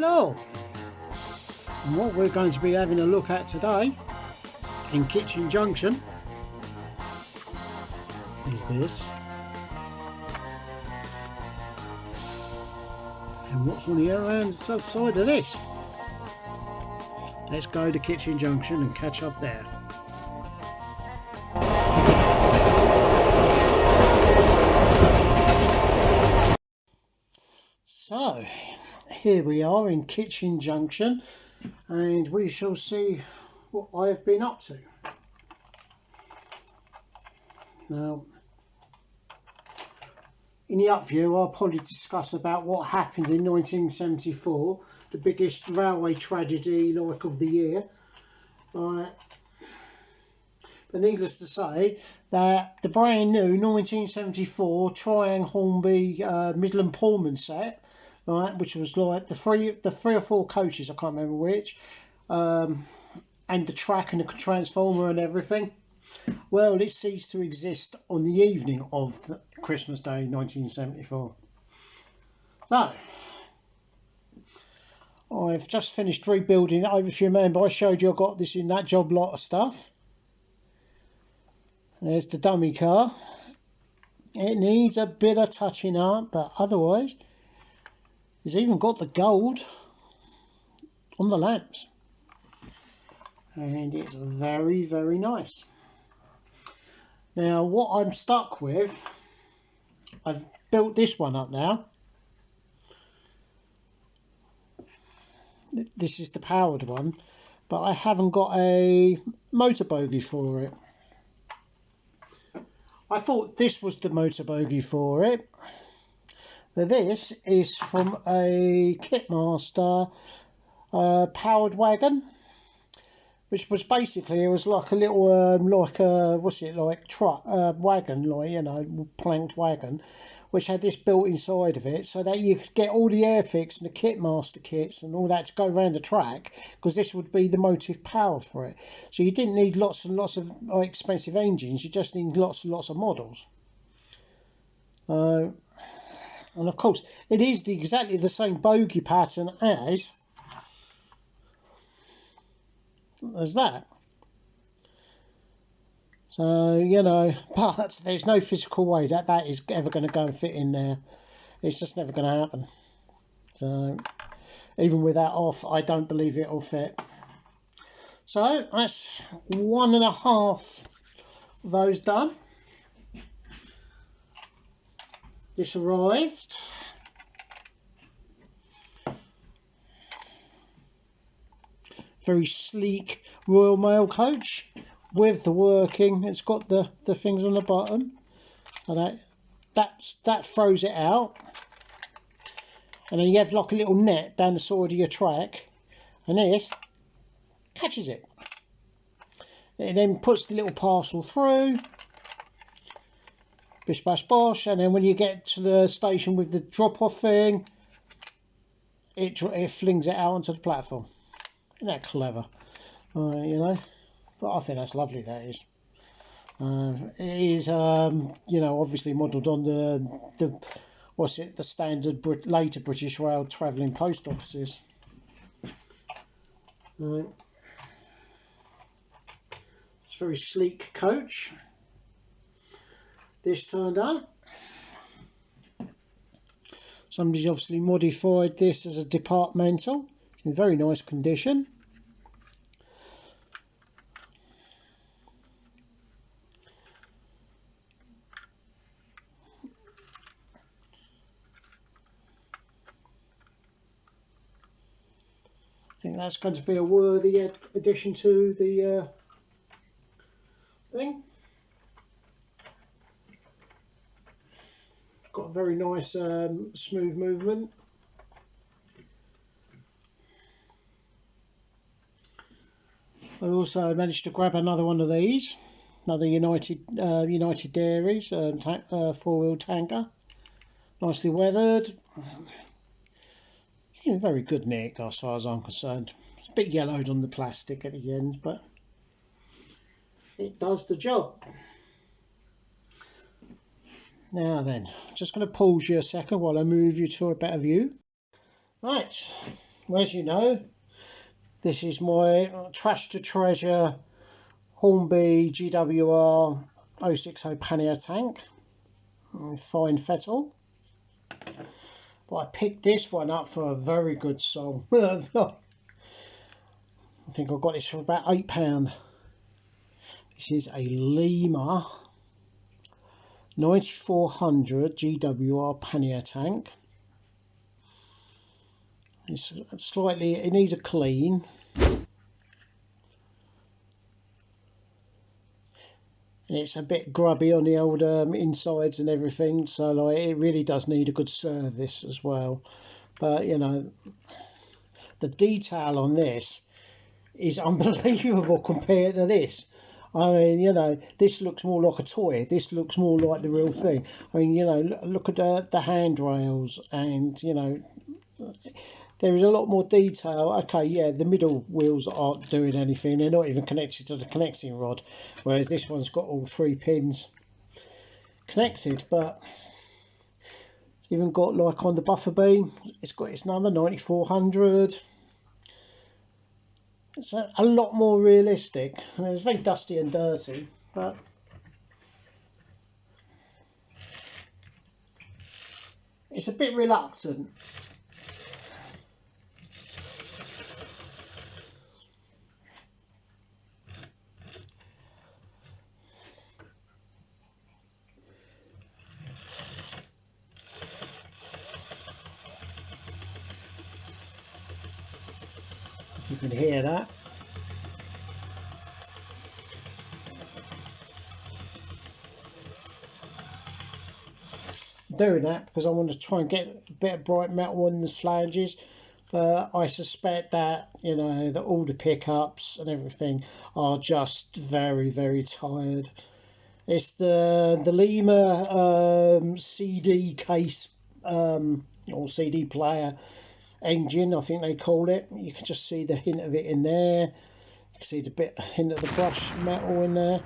Hello, and what we're going to be having a look at today in Kitchen Junction is this, and what's on the around the side of this. Let's go to Kitchen Junction and catch up there. So here we are in Kitchen Junction, and we shall see what I have been up to. Now, in the up view, I'll probably discuss about what happened in 1974, the biggest railway tragedy like of the year. Right. But needless to say that the brand new 1974 Triang Hornby Midland Pullman set, right, which was like the three or four coaches, I can't remember which, and the track and the transformer and everything. Well, it ceased to exist on the evening of Christmas Day 1974. So I've just finished rebuilding it. If you remember, I showed you I got this in that job lot of stuff. There's the dummy car. It needs a bit of touching up, but otherwise it's even got the gold on the lamps, and it's very, very nice. Now what I'm stuck with, I've built this one up now. This is the powered one, but I haven't got a motor bogie for it. I thought this was the motor bogie for it. Now this is from a Kitmaster powered wagon, which was basically, it was like a little truck wagon, like, you know, planked wagon, which had this built inside of it so that you could get all the airfix and the Kitmaster kits and all that to go around the track, because this would be the motive power for it. So you didn't need lots and lots of expensive engines, you just need lots and lots of models. And of course it is exactly the same bogie pattern as that. So, you know, but there's no physical way that is ever going to go and fit in there. It's just never going to happen. So even with that off, I don't believe it'll fit. So that's 1.5 of those done. This arrived. Very sleek Royal Mail coach with the working. It's got the things on the bottom, and that throws it out, and then you have like a little net down the side of your track, and this catches it. It then puts the little parcel through, bish bash bosh, and then when you get to the station with the drop-off thing, it flings it out onto the platform. Isn't that clever? You know, but I think that's lovely, that is. It is, you know, obviously modelled on the standard later British Rail travelling post offices. Right. It's a very sleek coach. This turned up. Somebody's obviously modified this as a departmental. It's in very nice condition. I think that's going to be a worthy addition to the thing. Got a very nice smooth movement. I also managed to grab another one of these, another United Dairies four-wheel tanker, nicely weathered. It's in very good nick as far as I'm concerned. It's a bit yellowed on the plastic at the end, but it does the job. Now then, just going to pause you a second while I move you to a better view. Right, Well, as you know, this is my trash to treasure Hornby GWR 060 Pannier Tank. Fine fettle. But I picked this one up for a very good song. I think I got this for about £8. This is a Lima 9400 GWR Pannier Tank. It's slightly, it needs a clean. It's a bit grubby on the old insides and everything, so like it really does need a good service as well. But you know, the detail on this is unbelievable compared to this. I mean, you know, this looks more like a toy. This looks more like the real thing. I mean, you know, look at the handrails, and you know, there is a lot more detail. Okay, yeah, the middle wheels aren't doing anything. They're not even connected to the connecting rod, whereas this one's got all 3 pins connected. But it's even got, like on the buffer beam, it's got its number 9400. It's a lot more realistic. I mean, it's very dusty and dirty, but it's a bit reluctant. You can hear that. I'm doing that because I want to try and get a bit of bright metal on the flanges, but I suspect that, you know, that all the pickups and everything are just very, very tired. It's the Lima CD case or CD player engine, I think they call it. You can just see the hint of it in there. You can see the hint of the brush metal in there.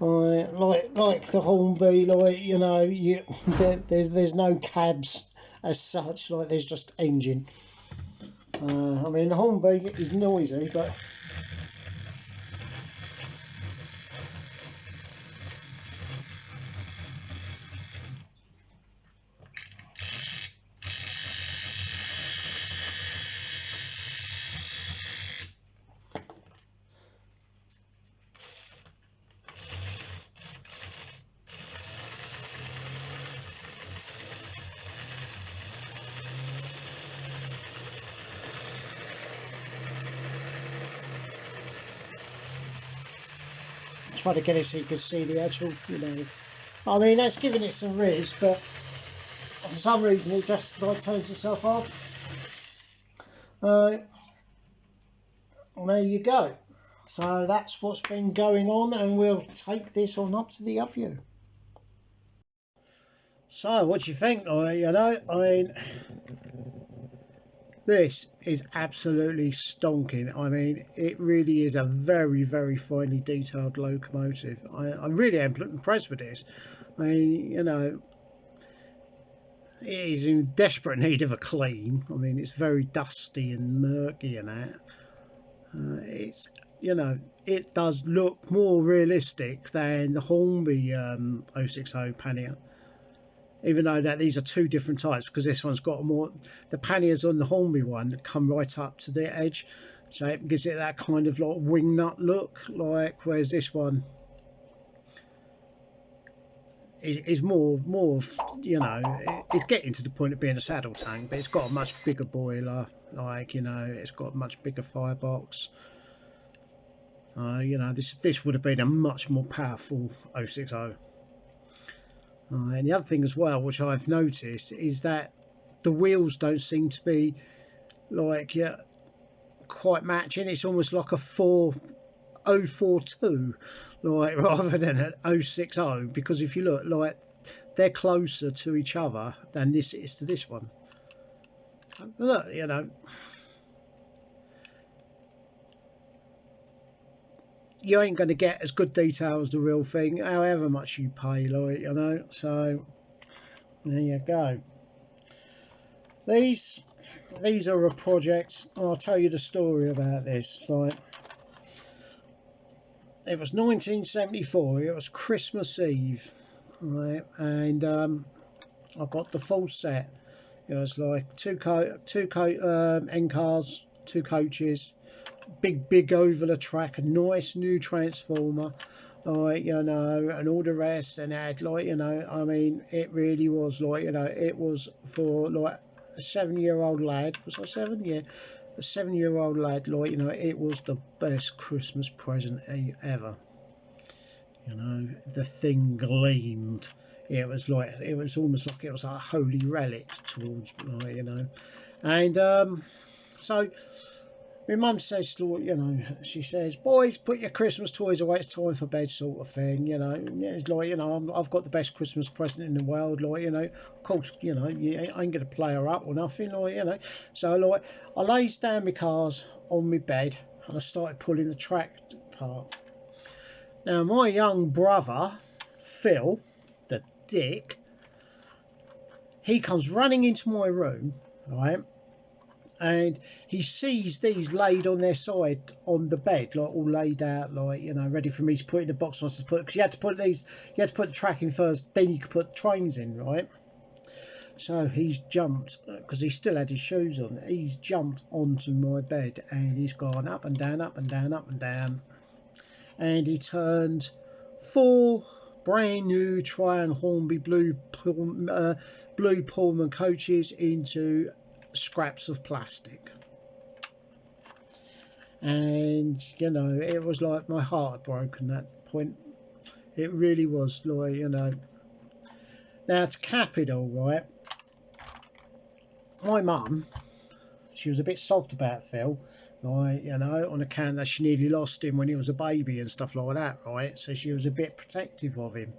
Like the Hornby, like, you know, there's no cabs as such. Like, there's just engine. I mean, the Hornby is noisy, but try to get it so you can see the actual, you know. I mean, that's giving it some whizz, but for some reason it just like turns itself off. Well, there you go. So that's what's been going on, and we'll take this on up to the other view. So, what do you think? You know, I mean, this is absolutely stonking. I mean, it really is a very, very finely detailed locomotive. I really am impressed with this. I mean, you know, it is in desperate need of a clean. I mean, it's very dusty and murky and that. It's, you know, it does look more realistic than the Hornby 060 Pannier. Even though that these are 2 different types, because this one's got more, the panniers on the Hornby one come right up to the edge, so it gives it that kind of like wing nut look, like, whereas this one is more, you know, it's getting to the point of being a saddle tank, but it's got a much bigger boiler, like, you know, it's got a much bigger firebox. You know, this would have been a much more powerful 060. And the other thing as well, which I've noticed, is that the wheels don't seem to be like quite matching. It's almost like a 042, like, rather than an 060, because if you look, like, they're closer to each other than this is to this one. Look, you know, you ain't going to get as good detail as the real thing, however much you pay, like, you know. So there you go. These are a project. I'll tell you the story about this. Right, it was 1974. It was Christmas Eve, right, and I got the full set. It was like two end cars, 2 coaches, big oval track, a nice new transformer, like, you know, and all the rest, and it had, like, you know, I mean, it really was, like, you know, it was for like a 7-year-old lad. Was I 7? Yeah, a 7-year-old lad, like, you know, it was the best Christmas present ever. You know, the thing gleamed. It was like, it was almost like it was a holy relic towards, like, you know. And so my mum says, you know, she says, boys, put your Christmas toys away, it's time for bed, sort of thing, you know. It's like, you know, I've got the best Christmas present in the world, like, you know. Of course, you know, I ain't going to play her up or nothing, like, you know. So, like, I lays down my cars on my bed and I started pulling the track apart. Now, my young brother, Phil, the dick, he comes running into my room, right, and he sees these laid on their side on the bed, like all laid out, like, you know, ready for me to put in the box. I was to put, because you had to put the track in first, then you could put the trains in, right? So he's jumped, because he still had his shoes on, he's jumped onto my bed and he's gone up and down, up and down, up and down, and he turned 4 brand new Triang Hornby Blue Pullman coaches into scraps of plastic. And, you know, it was like my heart had broken at that point. It really was, like, you know. Now, to cap it all, right, my mum, she was a bit soft about Phil, right, you know, on account that she nearly lost him when he was a baby and stuff like that, right, so she was a bit protective of him.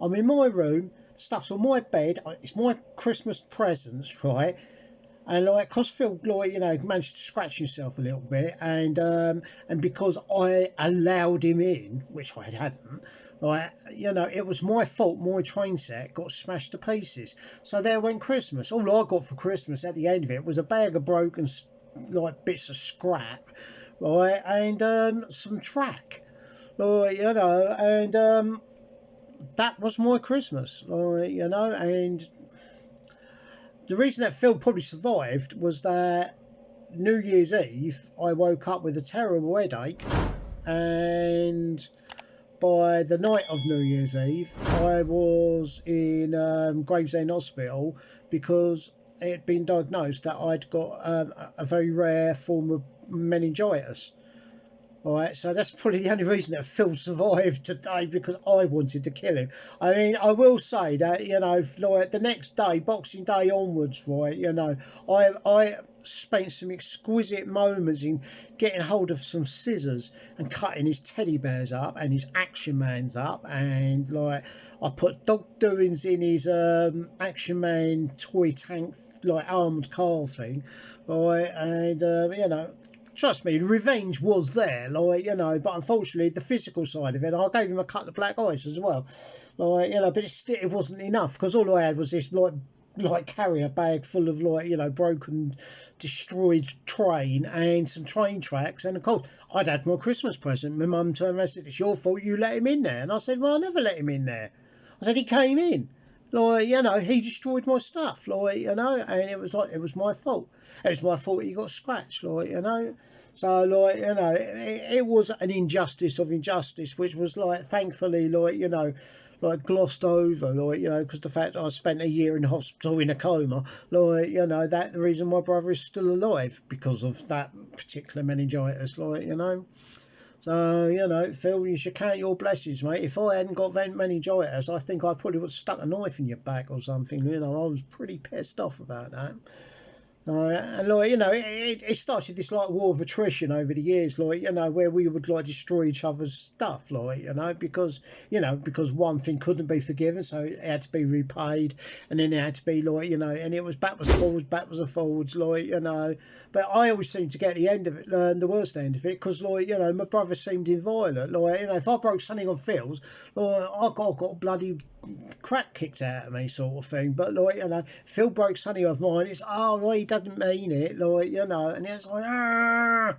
I'm in my room, stuff's on my bed, it's my Christmas presents, right, and, like, because Phil, like, you know, managed to scratch himself a little bit, and because I allowed him in, which I hadn't, right, you know, it was my fault. My train set got smashed to pieces. So there went Christmas. All I got for Christmas at the end of it was a bag of broken, like, bits of scrap, right, and some track, like, you know, and that was my Christmas, like, you know. And the reason that Phil probably survived was that New Year's Eve I woke up with a terrible headache, and by the night of New Year's Eve I was in Gravesend Hospital because it had been diagnosed that I'd got a very rare form of meningitis. Alright, so that's probably the only reason that Phil survived today, because I wanted to kill him. I mean, I will say that, you know, like the next day, Boxing Day onwards, right, you know, I spent some exquisite moments in getting hold of some scissors and cutting his teddy bears up and his Action Mans up, and, like, I put dog doings in his Action Man toy tank, like, armoured car thing, right, and, you know, trust me, revenge was there, like, you know, but unfortunately the physical side of it, I gave him a couple of black eyes as well, like, you know, but it wasn't enough, because all I had was this, like carrier bag full of, like, you know, broken, destroyed train and some train tracks, and of course I'd had my Christmas present. My mum turned around and said, it's your fault, you let him in there. And I said, well, I never let him in there. I said, he came in, like, you know, he destroyed my stuff, like, you know, and it was like, it was my fault. It was my fault he got scratched, like, you know. So, like, you know, it was an injustice of injustice, which was, like, thankfully, like, you know, like, glossed over, like, you know, because the fact that I spent a year in hospital in a coma, like, you know, that the reason my brother is still alive, because of that particular meningitis, like, you know. So, you know, Phil, you should count your blessings, mate. If I hadn't got meningitis, I think I probably would have stuck a knife in your back or something, you know. I was pretty pissed off about that. And, like, you know, it started this, like, war of attrition over the years, like, you know, where we would, like, destroy each other's stuff, like, you know, because one thing couldn't be forgiven, so it had to be repaid, and then it had to be, like, you know, and it was backwards and forwards, like, you know. But I always seemed to get the end of it, the worst end of it, because, like, you know, my brother seemed inviolate, like, you know, if I broke something on Phil's, like, I got bloody crap kicked out of me sort of thing. But like, you know, Phil broke something of mine. It's, oh, well, he doesn't mean it, like, you know, and it's like, ah.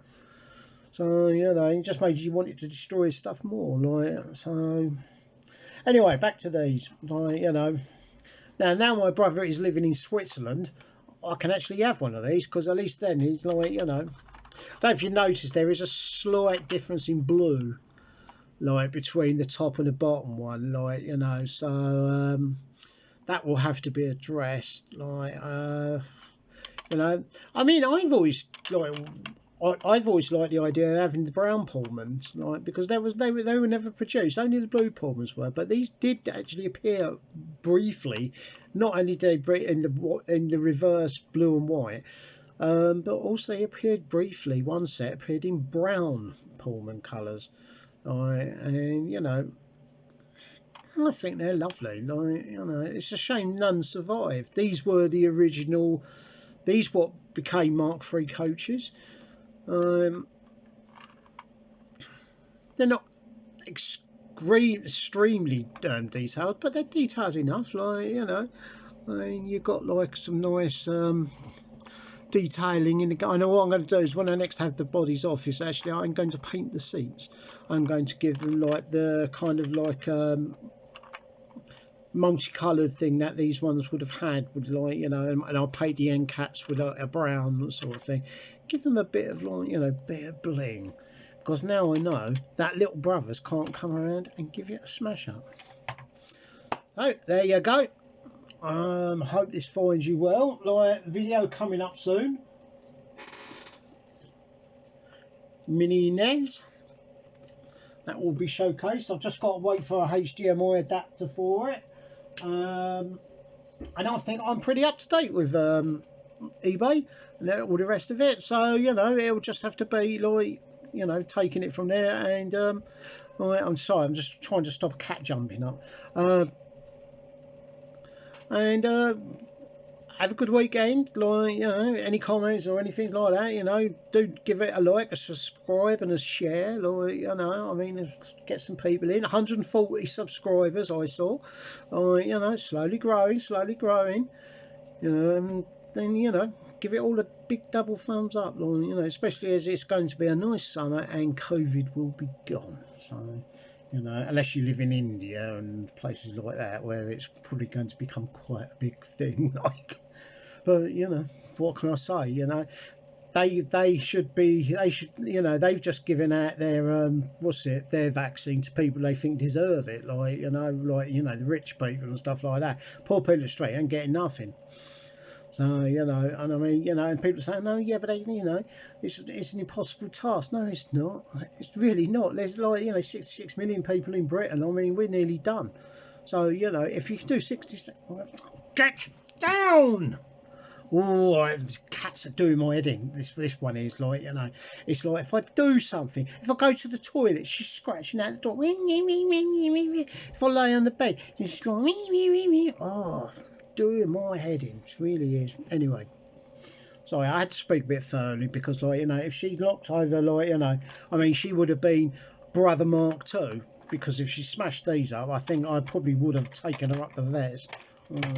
So, you know, it just made you want it to destroy his stuff more, like, so. Anyway, back to these, like, you know. Now my brother is living in Switzerland, I can actually have one of these, because at least then he's like, you know. I don't know if you noticed, there is a slight difference in blue, like, between the top and the bottom one, like, you know, so that will have to be addressed, like, you know. I mean, I've always liked the idea of having the brown Pullmans, like, because they were never produced. Only the blue Pullmans were, but these did actually appear briefly. Not only did they in the reverse blue and white, but also they appeared briefly. One set appeared in brown Pullman colours, and you know, I think they're lovely. Like, you know, it's a shame none survived. These were the original. These what became Mark III coaches. They're not extremely detailed, but they're detailed enough. Like, you know, I mean, you've got like some nice detailing in the. I know what I'm going to do is when I next have the bodies off, is actually I'm going to paint the seats. I'm going to give them like the kind of like multicoloured thing that these ones would have had, with, like, you know, and I'll paint the end caps with a brown sort of thing. Give them a bit of, like, you know, bit of bling, because now I know that little brothers can't come around and give it a smash up. So there you go. Hope this finds you well. Like, video coming up soon. Mini NES. That will be showcased. I've just got to wait for a HDMI adapter for it. And I think I'm pretty up to date with eBay and all the rest of it. So, you know, it'll just have to be like, you know, taking it from there. And I'm sorry, I'm just trying to stop a cat jumping up. Have a good weekend. Like, you know, any comments or anything like that, you know, do give it a like, a subscribe and a share. Like, you know, I mean, get some people in. 140 subscribers I saw. You know, slowly growing, you know, and then, you know, give it all a big double thumbs up, like, you know, especially as it's going to be a nice summer and COVID will be gone. So, you know, unless you live in India and places like that, where it's probably going to become quite a big thing, like. But, you know, what can I say? You know, they should, you know, they've just given out their their vaccine to people they think deserve it, like, you know, the rich people and stuff like that. Poor people straight ain't getting nothing. So, you know, and I mean, you know, and people say, no, yeah, but they, you know, it's an impossible task. No, it's not. It's really not. There's, like, you know, 66 million people in Britain. I mean, we're nearly done. So, you know, if you can do 60, get down. Oh, cats are doing my head in. This one is, like, you know, it's like if I do something, if I go to the toilet, she's scratching out the door. If I lay on the bed, she's like, oh, doing my head in. It really is. Anyway, sorry, I had to speak a bit firmly because, like, you know, if she knocked over, like, you know, I mean, she would have been Brother Mark II, because if she smashed these up, I think I probably would have taken her up the vets.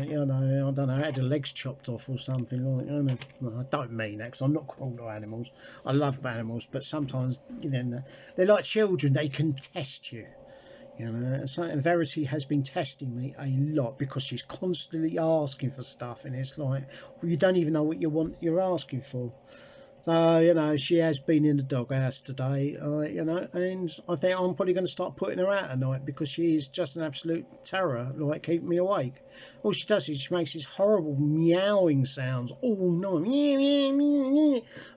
You know, I don't know, had her legs chopped off or something, like, you know. Well, I don't mean that, because I'm not cruel to animals. I love animals, but sometimes, you know, they're like children. They can test you, you know. And Verity has been testing me a lot, because she's constantly asking for stuff, and it's like, well, you don't even know what you're asking for. So, you know, she has been in the doghouse today, you know, and I think I'm probably going to start putting her out at night, because she is just an absolute terror, like, keeping me awake. All she does is she makes these horrible meowing sounds all night.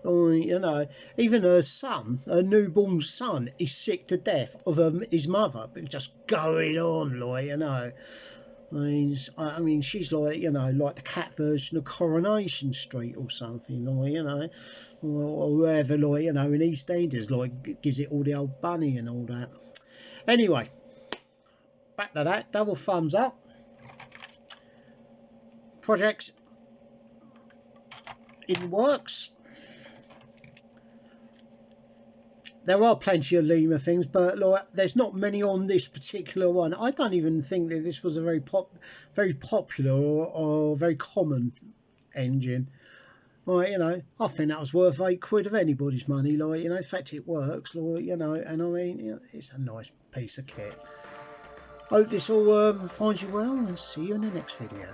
You know, even her son, her newborn son, is sick to death of his mother, but just going on, like, you know. I mean, she's like, you know, like the cat version of Coronation Street or something, like, you know, or whoever, like, you know, in EastEnders, like, gives it all the old bunny and all that. Anyway, back to that, double thumbs up. Projects in works. there are plenty of Lima things, but like, there's not many on this particular one. I don't even think that this was a very popular or very common engine. Like, you know, I think that was worth £8 of anybody's money. Like, you know, in fact, it works. Like, you know, and I mean, you know, it's a nice piece of kit. Hope this all finds you well, and see you in the next video.